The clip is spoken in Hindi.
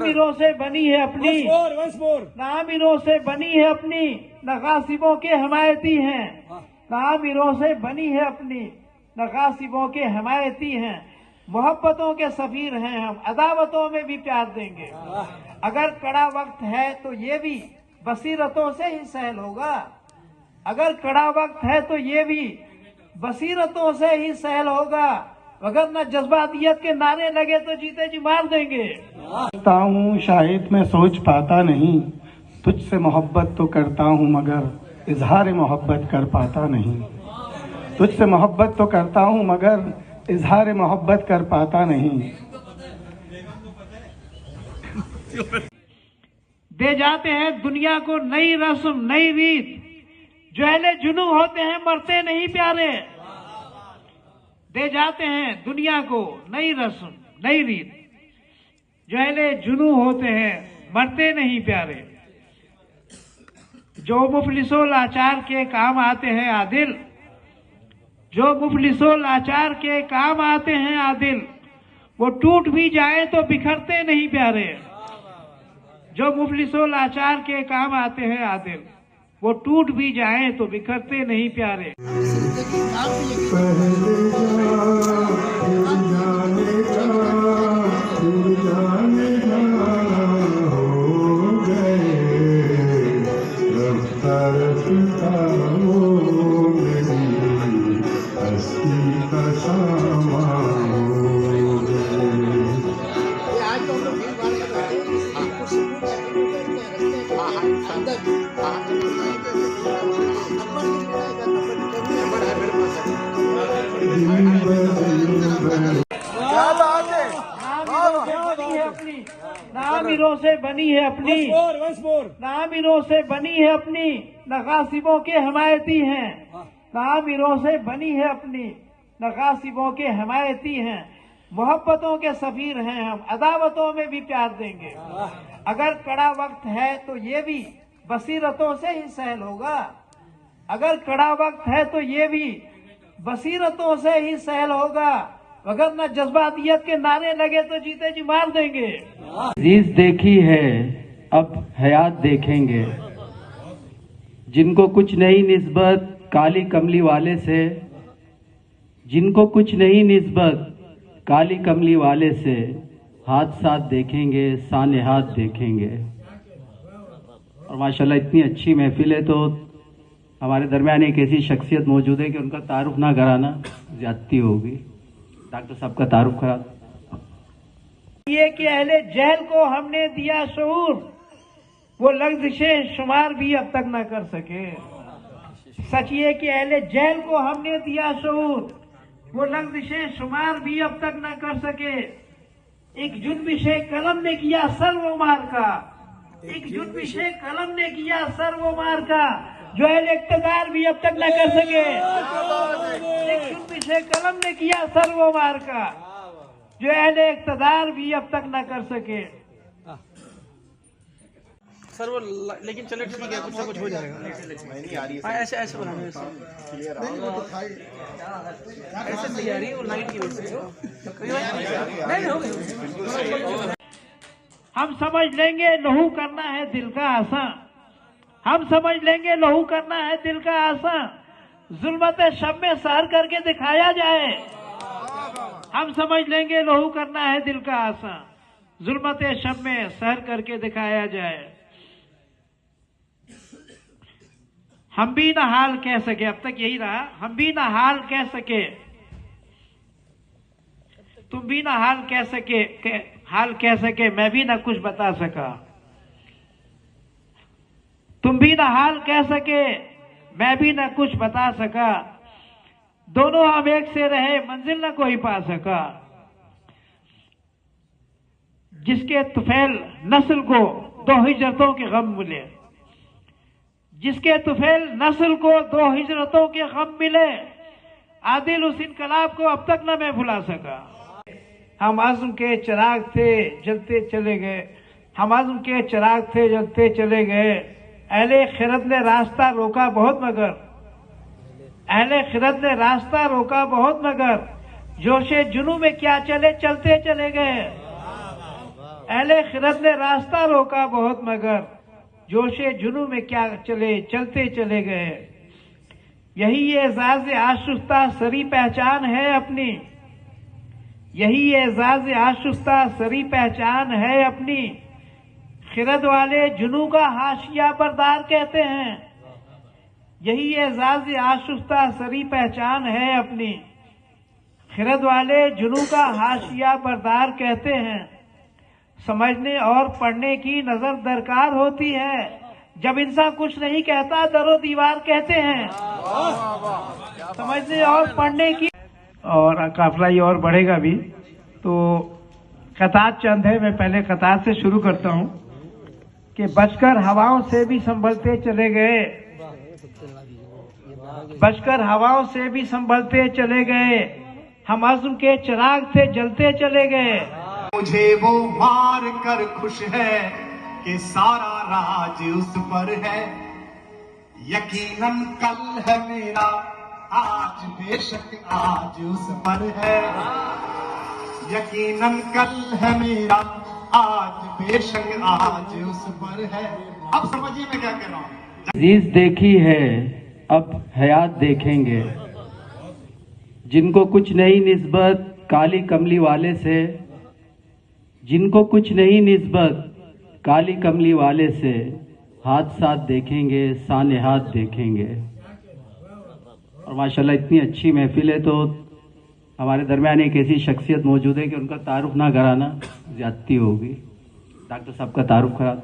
नामीरों से बनी है अपनी, नामीरों से बनी है अपनी, नगासिबों के हमायती हैं, नामीरों से बनी है अपनी, नगासिबों के हमायती हैं, मोहब्बतों के सफीर हैं हम, अदावतों में भी प्यार देंगे। अगर कड़ा वक्त है तो ये भी बसीरतों से ही सहल होगा, अगर कड़ा वक्त है तो ये भी बसीरतों से ही सहल होगा, अगर न जज्बातियत के नारे लगे तो जीते जी मार देंगे। हूँ शायद मैं सोच पाता नहीं, तुझसे मोहब्बत तो करता हूँ मगर इजहार मोहब्बत कर पाता नहीं, तुझसे मोहब्बत तो करता हूँ मगर इजहार मोहब्बत कर पाता नहीं। दे जाते हैं दुनिया को नई रस्म नई रीत, जो अहले जुनू होते हैं मरते नहीं प्यारे। दे जाते हैं दुनिया को नई रस्म नई रीत, जो अहले जुनू होते हैं मरते नहीं प्यारे। जो मुफलिसो लाचार के काम आते हैं आदिल, जो मुफलिसो लाचार के काम आते हैं आदिल, वो टूट भी जाए तो बिखरते नहीं प्यारे। जो मुफलिसो लाचार के काम आते हैं आदिल, वो टूट भी जाए तो बिखरते नहीं प्यारे। नामीरों से बनी है अपनी, नामीरों से बनी है अपनी, नगासिबों के हमायती हैं, नामीरों से बनी है अपनी, नगासिबों के हमायती हैं, मोहब्बतों के सफीर हैं हम, अदावतों में भी प्यार देंगे। अगर कड़ा वक्त है तो ये भी बसीरतों से ही सहल होगा, अगर कड़ा वक्त है तो ये भी बसीरतों से ही सहल होगा, अगर न जज्बातियत के नारे लगे तो जीते जी मार देंगे। अजीज देखी है अब हयात देखेंगे, जिनको कुछ नहीं निस्बत काली कमली वाले से, जिनको कुछ नहीं निस्बत काली कमली वाले से, हाथ साथ देखेंगे साने हाथ देखेंगे। और माशाल्लाह इतनी अच्छी महफिल है तो हमारे दरमियान एक ऐसी शख्सियत मौजूद है कि उनका तारुफ ना कराना ज्यादती होगी। डॉक्टर साहब का तारुफ करा। ये कि अहले जहल को हमने दिया शऊर, वो लफ्ज़ शुमार भी अब तक न कर सके। सच ये कि अहले जहल को हमने दिया शऊर, वो लफ्ज़ शुमार भी अब तक न कर सके। एक जुन्बिशे कलम ने किया सर वो मार का, एक जुन्बिशे कलम ने किया सर वो मार का, जो अहले इक़्तिदार भी अब तक न कर सके। एक जुन्बिशे कलम ने किया सर वो मार का, जो अहले इक़्तिदार भी अब तक न कर सके। सर वो लेकिन चले ठीक है, कुछ ना कुछ हो जाएगा। ऐसे ऐसे बनाना है, ऐसे सही आ रही है वो लाइट की वजह से। नहीं हो गई। हम समझ लेंगे लहू करना है दिल का आसान, हम समझ लेंगे लहू करना है दिल का आसान, जुल्मत शब में सहर करके दिखाया जाए। हम समझ लेंगे लहू करना है दिल का आसान, जुल्मत शब में सहर करके दिखाया जाए। हम भी ना हाल कह सके, अब तक यही रहा, हम भी ना हाल कह सके, तुम भी ना हाल कह सके, हाल कह सके, मैं भी ना कुछ बता सका। तुम भी ना हाल कह सके, मैं भी ना कुछ बता सका, दोनों हम एक से रहे मंजिल न कोई पा सका। जिसके तुफैल नस्ल को 2 हिजरतों के गम मिले, जिसके तुफैल नस्ल को 2 हिजरतों के गम मिले, आदिल उस इनकलाब को अब तक न मैं भुला सका। हम आज़म के चिराग थे जलते चले गए, हम आज़म के चिराग थे जलते चले गए। अहले खिरत ने रास्ता रोका बहुत मगर, अहले खिरत ने रास्ता रोका बहुत मगर, जोशे जुनू में क्या चले चलते चले गए। अहले खिरत ने रास्ता रोका बहुत मगर जोशे जुनू में क्या चलते चले गए। यही एजाज आशुफ्ता सरी पहचान है अपनी, यही एजाज आशुफ्ता सरी पहचान है अपनी। खिरत वाले जुनू का हाशिया बरदार कहते हैं, यही एजाज आशुफ्ता सरी पहचान है अपनी। खिरत वाले जुनू का हाशिया बरदार कहते हैं। समझने और पढ़ने की नजर दरकार होती है, जब इंसान कुछ नहीं कहता दरो दीवार कहते हैं। समझने और पढ़ने की, और काफिला ये और बढ़ेगा भी। तो कतार चंद है, मैं पहले कतार से शुरू करता हूँ कि बचकर हवाओं से भी संभलते चले गए, बचकर हवाओं से भी संभलते चले गए। हम अज़्म के चिराग से जलते चले गए। मुझे वो मार कर खुश है कि सारा राज उस पर है। यकीनन कल है मेरा, आज बेशक आज उस पर है। यकीनन कल है मेरा, आज बेशक आज उस पर है। अब समझिए मैं क्या कह रहा हूँ। अजीज देखी है अब हयात देखेंगे, जिनको कुछ नहीं निस्बत काली कमली वाले से, जिनको कुछ नहीं निस्बत काली कमली वाले से, हाथ साथ देखेंगे साने हाथ देखेंगे। और माशाल्लाह इतनी अच्छी महफिल है, तो हमारे दरमियान एक ऐसी शख्सियत मौजूद है कि उनका तारुफ ना कराना ज्यादती होगी। डॉक्टर साहब का तारुफ करा।